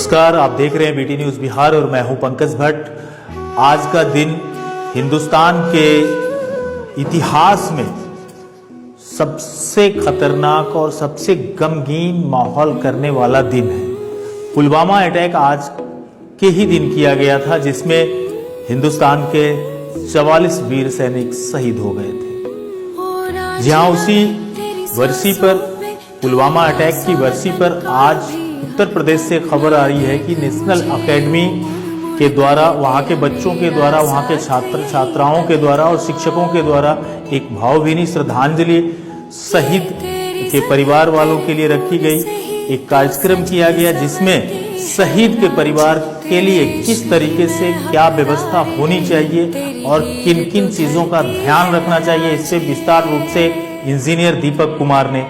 नमस्कार, आप देख रहे हैं बीटी न्यूज बिहार और मैं हूं पंकज भट्ट। आज का दिन हिंदुस्तान के इतिहास में सबसे खतरनाक और सबसे गमगीन माहौल करने वाला दिन है। पुलवामा अटैक आज के ही दिन किया गया था, जिसमें हिंदुस्तान के 44 वीर सैनिक शहीद हो गए थे। जहां उसी वर्षी पर, पुलवामा अटैक की वर्षी पर आज उत्तर प्रदेश से खबर आ रही है कि नेशनल एकेडमी के द्वारा, वहां के बच्चों के द्वारा, वहां के छात्र छात्राओं के द्वारा और शिक्षकों के द्वारा एक भावभीनी श्रद्धांजलि शहीद के परिवार वालों के लिए रखी गई। एक कार्यक्रम किया गया जिसमें शहीद के परिवार के लिए किस तरीके से क्या व्यवस्था होनी चाहिए और किन किन चीजों का ध्यान रखना चाहिए, इससे विस्तार रूप से इंजीनियर दीपक कुमार ने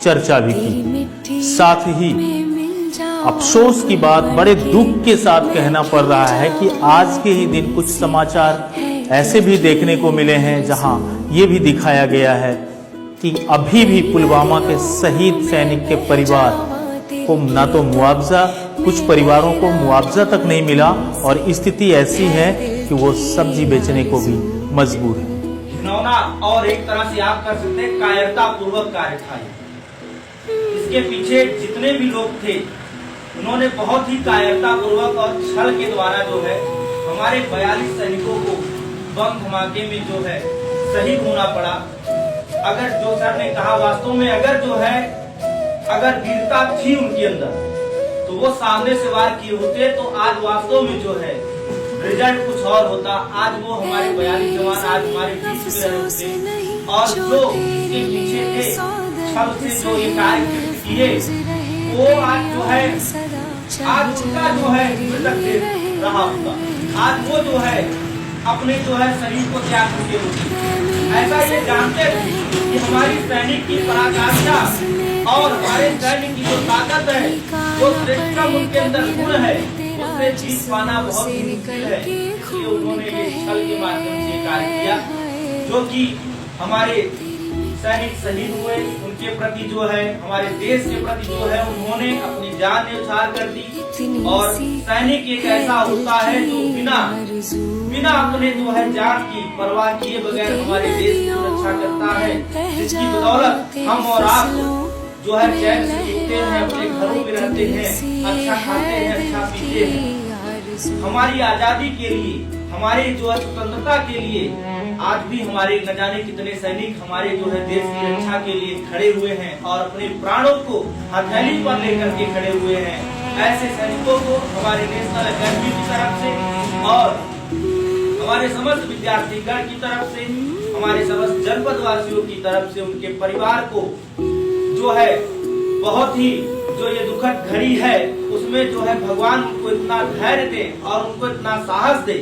चर्चा भी की। साथ ही अफसोस की बात, बड़े दुख के साथ कहना पड़ रहा है कि आज के ही दिन कुछ समाचार ऐसे भी देखने को मिले हैं जहां ये भी दिखाया गया है कि अभी भी पुलवामा के शहीद सैनिक के परिवार को ना तो मुआवजा, कुछ परिवारों को मुआवजा तक नहीं मिला और स्थिति ऐसी है कि वो सब्जी बेचने को भी मजबूर है। घिनौना और एक तरह से आप कर सकते हैं कायरता पूर्वक कार्य था। इसके पीछे जितने भी लोग थे उन्होंने बहुत ही कायरता पूर्वक और छल के द्वारा जो है हमारे 42 सैनिकों को बम धमाके में जो है शहीद होना पड़ा। अगर जो सर ने कहा, वास्तव में अगर जो है अगर वीरता थी उनके अंदर तो वो सामने से वार किए होते तो आज वास्तव में जो है रिजल्ट कुछ और होता। आज वो हमारे 42 जवान आज हमारे बीच में रहे होते और जो इसके पीछे थे छल से जो ये कार्य किए वो आज जो है आज उनका जो है मृतक रहा होगा। आज वो जो है अपने जो है शरीर को त्याग चुके होते। ऐसा ये जानते थे कि हमारी सैनिक की पराकाष्ठा और हमारे सैनिक की जो ताकत है, जो श्रेष्ठतम उनके अंदर गुण है, उससे जीत पाना बहुत ही मुश्किल है। इसलिए उन्होंने ये छल के माध्यम से कार्य किया, जो कि हमारे सैनिक शहीद हुए। उनके प्रति जो है, हमारे देश के प्रति जो है, उन्होंने अपनी जान न्यौछावर कर दी। और सैनिक एक ऐसा होता है जो बिना अपने जो है जान की परवाह किए बगैर हमारे देश की रक्षा करता है, जिसकी बदौलत हम और आप जो है चैन से जीते हैं, अपने घरों में रहते हैं, अच्छा खाते हैं, अच्छा पीते हैं। हमारी आजादी के लिए, हमारी जो है स्वतंत्रता के लिए आज भी हमारे न जाने कितने सैनिक हमारे जो है देश की रक्षा के लिए खड़े हुए हैं और अपने प्राणों को हथेली पर लेकर के खड़े हुए हैं। ऐसे सैनिकों को हमारे नेशनल एकेडमी की तरफ से और हमारे समस्त विद्यार्थीगण की तरफ से, हमारे समस्त जनपद वासियों की तरफ से, उनके परिवार को जो है बहुत ही जो ये दुखद घड़ी है उसमें जो है भगवान उनको इतना धैर्य दे और उनको इतना साहस दे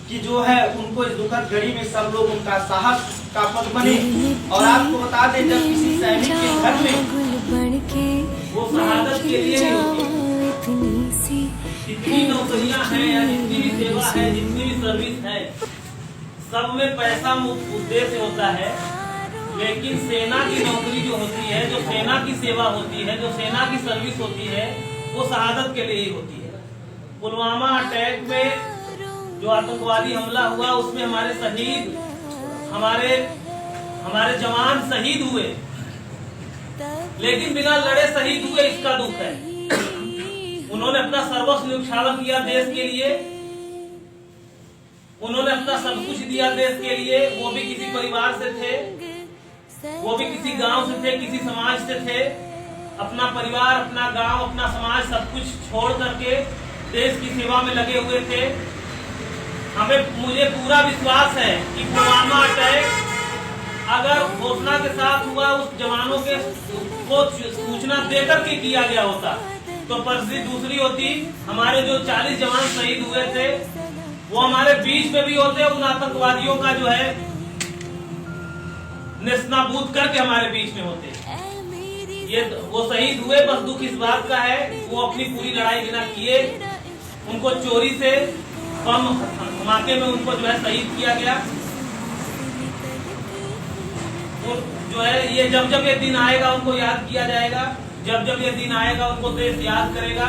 कि जो है उनको इस दुखद घड़ी में सब लोग उनका साहस का पद बने। और आपको बता दें, जब किसी सैनिक के घर में वो शहादत के लिए जितनी नौकरियां हैं या जितनी भी सेवा है, जितनी भी सर्विस है, सब में पैसा उद्देश्य होता है। लेकिन सेना की नौकरी जो होती है, जो सेना की सेवा होती है, जो सेना की सर्विस होती है, वो शहादत के लिए ही होती है। पुलवामा अटैक में जो आतंकवादी हमला हुआ उसमें हमारे शहीद, हमारे जवान शहीद हुए, लेकिन बिना लड़े शहीद हुए, इसका दुख है। उन्होंने अपना सर्वस्व न्यौछावर किया देश के लिए, उन्होंने अपना सब कुछ दिया देश के लिए। वो भी किसी परिवार से थे, वो भी किसी गांव से थे, किसी समाज से थे। अपना परिवार, अपना गांव, अपना समाज सब कुछ छोड़ करके देश की सेवा में लगे हुए थे। मुझे पूरा विश्वास है कि पुलवामा अटैक अगर घोषणा के साथ हुआ, उस जवानों के को सूचना देकर के किया गया होता तो परिस्थिति दूसरी होती। हमारे जो 40 जवान शहीद हुए थे वो हमारे बीच में भी होते, उन आतंकवादियों का जो है नेस्तनाबूद करके हमारे बीच में होते। ये वो शहीद हुए, बस दुख इस बात का है वो अपनी पूरी लड़ाई बिना किए, उनको चोरी से बम धमाके में उनको जो है शहीद किया गया। जो है ये जब ये दिन आएगा उनको याद किया जाएगा, जब ये दिन आएगा उनको देश याद करेगा।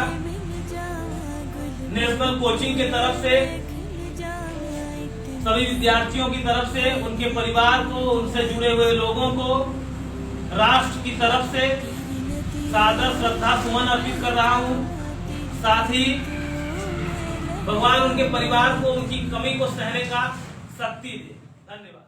नेशनल कोचिंग के तरफ से, सभी विद्यार्थियों की तरफ से, उनके परिवार को, उनसे जुड़े हुए लोगों को, राष्ट्र की तरफ से सादर श्रद्धा सुमन अर्पित कर रहा हूं। साथ ही भगवान उनके परिवार को उनकी कमी को सहने का शक्ति दे। धन्यवाद।